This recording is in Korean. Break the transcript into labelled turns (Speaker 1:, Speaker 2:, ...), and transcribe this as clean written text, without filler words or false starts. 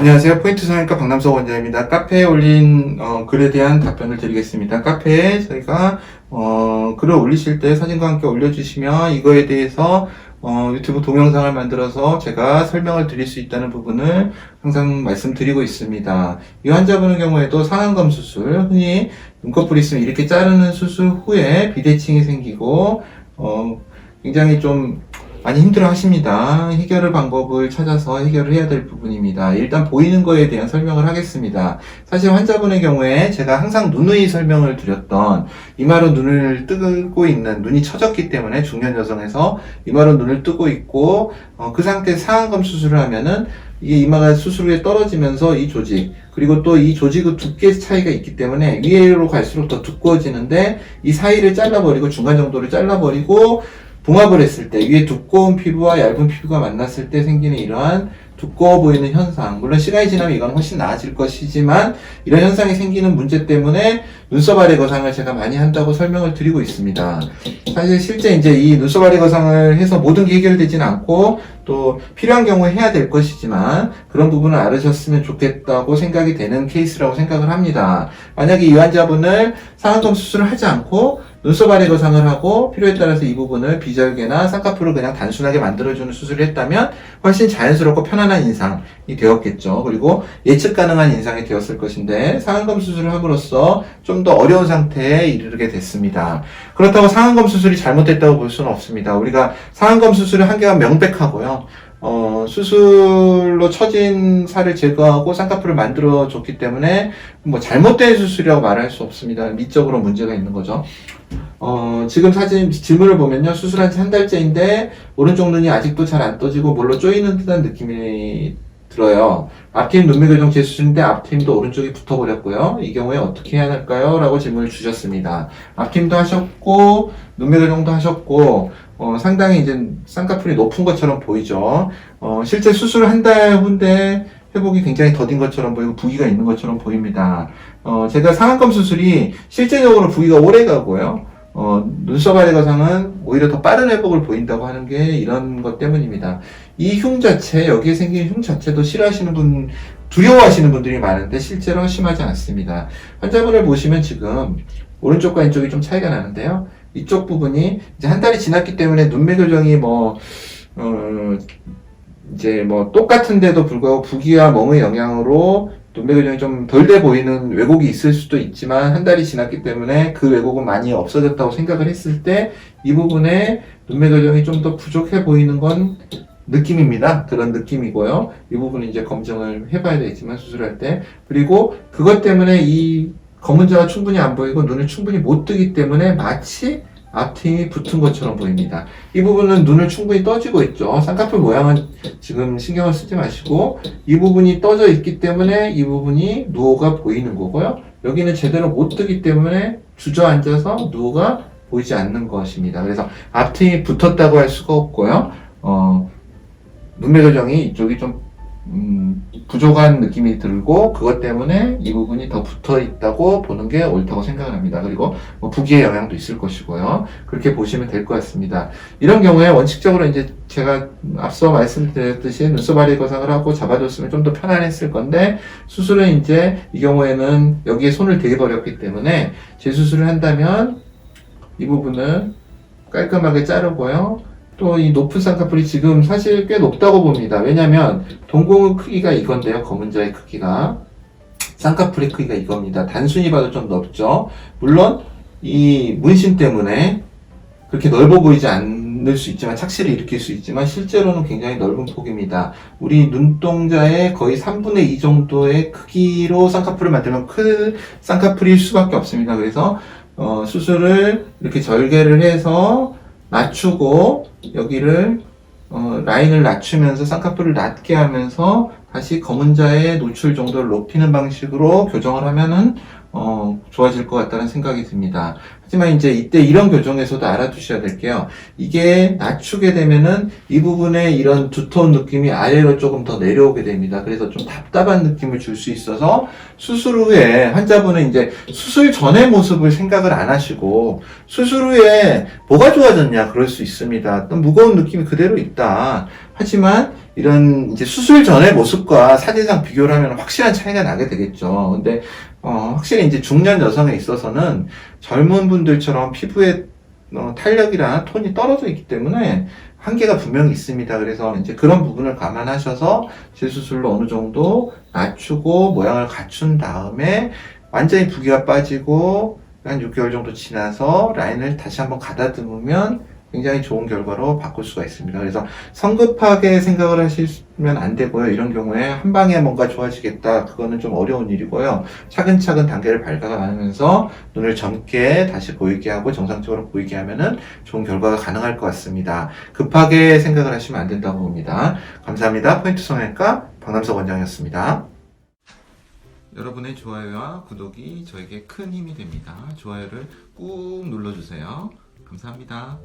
Speaker 1: 안녕하세요. 포인트 성형외과 박남석 원장입니다. 카페에 올린 글에 대한 답변을 드리겠습니다. 카페에 저희가 글을 올리실 때 사진과 함께 올려주시면 이거에 대해서 유튜브 동영상을 만들어서 제가 설명을 드릴 수 있다는 부분을 항상 말씀드리고 있습니다. 이 환자분의 경우에도 상안검 수술, 흔히 눈꺼풀이 있으면 이렇게 자르는 수술 후에 비대칭이 생기고 굉장히 좀 많이 힘들어 하십니다. 해결의 방법을 찾아서 해결을 해야 될 부분입니다. 일단 보이는 거에 대한 설명을 하겠습니다. 사실 환자분의 경우에 제가 항상 누누이 설명을 드렸던 이마로 눈을 뜨고 있는, 눈이 처졌기 때문에 중년 여성에서 이마로 눈을 뜨고 있고 그 상태에서 상안검 수술을 하면은 이게 이마가 수술 후에 떨어지면서 이 조직, 그리고 또 이 조직의 두께 차이가 있기 때문에 위로 갈수록 더 두꺼워지는데 이 사이를 잘라버리고 중간 정도를 잘라버리고 봉합을 했을 때 위에 두꺼운 피부와 얇은 피부가 만났을 때 생기는 이러한 두꺼워 보이는 현상, 물론 시간이 지나면 이건 훨씬 나아질 것이지만 이런 현상이 생기는 문제 때문에 눈썹 아래 거상을 제가 많이 한다고 설명을 드리고 있습니다. 사실 실제 이제 이 눈썹 아래 거상을 해서 모든 게 해결되지는 않고 또 필요한 경우에 해야 될 것이지만 그런 부분을 알으셨으면 좋겠다고 생각이 되는 케이스라고 생각을 합니다. 만약에 이 환자분을 상안검 수술을 하지 않고 눈썹 아래 거상을 하고 필요에 따라서 이 부분을 비절개나 쌍꺼풀을 그냥 단순하게 만들어주는 수술을 했다면 훨씬 자연스럽고 편안한 인상이 되었겠죠. 그리고 예측 가능한 인상이 되었을 것인데 상안검 수술을 함으로써 좀 더 어려운 상태에 이르게 됐습니다. 그렇다고 상안검 수술이 잘못됐다고 볼 수는 없습니다. 우리가 상안검 수술의 한계가 명백하고요. 수술로 처진 살을 제거하고 쌍꺼풀을 만들어줬기 때문에 뭐 잘못된 수술이라고 말할 수 없습니다. 미적으로 문제가 있는 거죠. 지금 사진 질문을 보면요. 수술한 지 한 달째인데 오른쪽 눈이 아직도 잘 안 떠지고 뭘로 쪼이는 듯한 느낌이 들어요. 앞팀 눈매 교정 재수술인데 앞팀도 오른쪽이 붙어버렸고요. 이 경우에 어떻게 해야 할까요? 라고 질문을 주셨습니다. 앞팀도 하셨고 눈매 교정도 하셨고 상당히 이제 쌍꺼풀이 높은 것처럼 보이죠. 실제 수술을 한 달 후인데 회복이 굉장히 더딘 것처럼 보이고 부기가 있는 것처럼 보입니다. 제가 상안검 수술이 실제적으로 부기가 오래 가고요. 눈썹 아래 거상은 오히려 더 빠른 회복을 보인다고 하는 게 이런 것 때문입니다. 이 흉 자체, 여기에 생긴 흉 자체도 싫어하시는 두려워하시는 분들이 많은데 실제로 심하지 않습니다. 환자분을 보시면 지금 오른쪽과 왼쪽이 좀 차이가 나는데요. 이쪽 부분이 이제 한 달이 지났기 때문에 눈매 교정이 이제 똑같은데도 불구하고 부기와 멍의 영향으로 눈매 교정이 좀 덜 돼 보이는 왜곡이 있을 수도 있지만 한 달이 지났기 때문에 그 왜곡은 많이 없어졌다고 생각을 했을 때 이 부분에 눈매 교정이 좀 더 부족해 보이는 건 느낌입니다. 그런 느낌이고요. 이 부분은 이제 검증을 해봐야 되지만 수술할 때. 그리고 그것 때문에 이 검은 자가 충분히 안 보이고 눈을 충분히 못 뜨기 때문에 마치 앞팀이 붙은 것처럼 보입니다. 이 부분은 눈을 충분히 떠지고 있죠. 쌍꺼풀 모양은 지금 신경을 쓰지 마시고 이 부분이 떠져 있기 때문에 이 부분이 누호가 보이는 거고요. 여기는 제대로 못 뜨기 때문에 주저앉아서 누호가 보이지 않는 것입니다. 그래서 앞팀이 붙었다고 할 수가 없고요. 눈매 교정이 이쪽이 좀 부족한 느낌이 들고 그것 때문에 이 부분이 더 붙어 있다고 보는 게 옳다고 생각을 합니다. 그리고 부기의 영향도 있을 것이고요. 그렇게 보시면 될 것 같습니다. 이런 경우에 원칙적으로 이제 제가 앞서 말씀드렸듯이 눈썹 아래 거상을 하고 잡아줬으면 좀 더 편안했을 건데 수술은 이제 이 경우에는 여기에 손을 대버렸기 때문에 재수술을 한다면 이 부분은 깔끔하게 자르고요. 또 이 높은 쌍꺼풀이 지금 사실 꽤 높다고 봅니다. 왜냐면 동공의 크기가 이건데요. 검은 자의 크기가. 쌍꺼풀의 크기가 이겁니다. 단순히 봐도 좀 넓죠. 물론 이 문신 때문에 그렇게 넓어 보이지 않을 수 있지만 착시를 일으킬 수 있지만 실제로는 굉장히 넓은 폭입니다. 우리 눈동자의 거의 3분의 2 정도의 크기로 쌍꺼풀을 만들면 큰 쌍꺼풀일 수밖에 없습니다. 그래서 수술을 이렇게 절개를 해서 낮추고 여기를 라인을 낮추면서 쌍꺼풀을 낮게 하면서 다시 검은 자의 노출 정도를 높이는 방식으로 교정을 하면은 좋아질 것 같다는 생각이 듭니다. 하지만 이제 이때 이런 교정에서도 알아두셔야 될 게요. 이게 낮추게 되면은 이 부분에 이런 두터운 느낌이 아래로 조금 더 내려오게 됩니다. 그래서 좀 답답한 느낌을 줄 수 있어서 수술 후에 환자분은 이제 수술 전의 모습을 생각을 안 하시고 수술 후에 뭐가 좋아졌냐 그럴 수 있습니다. 또 무거운 느낌이 그대로 있다. 하지만 이런 이제 수술 전의 모습과 사진상 비교를 하면 확실한 차이가 나게 되겠죠. 근데 확실히 이제 중년 여성에 있어서는 젊은 분들처럼 피부의 탄력이랑 톤이 떨어져 있기 때문에 한계가 분명히 있습니다. 그래서 이제 그런 부분을 감안하셔서 재수술로 어느 정도 낮추고 모양을 갖춘 다음에 완전히 붓기가 빠지고 한 6개월 정도 지나서 라인을 다시 한번 가다듬으면 굉장히 좋은 결과로 바꿀 수가 있습니다. 그래서 성급하게 생각을 하시면 안 되고요. 이런 경우에 한 방에 뭔가 좋아지겠다. 그거는 좀 어려운 일이고요. 차근차근 단계를 밟아가면서 눈을 젊게 다시 보이게 하고 정상적으로 보이게 하면은 좋은 결과가 가능할 것 같습니다. 급하게 생각을 하시면 안 된다고 봅니다. 감사합니다. 포인트 성형외과 박남석 원장이었습니다. 여러분의 좋아요와 구독이 저에게 큰 힘이 됩니다. 좋아요를 꾹 눌러주세요. 감사합니다.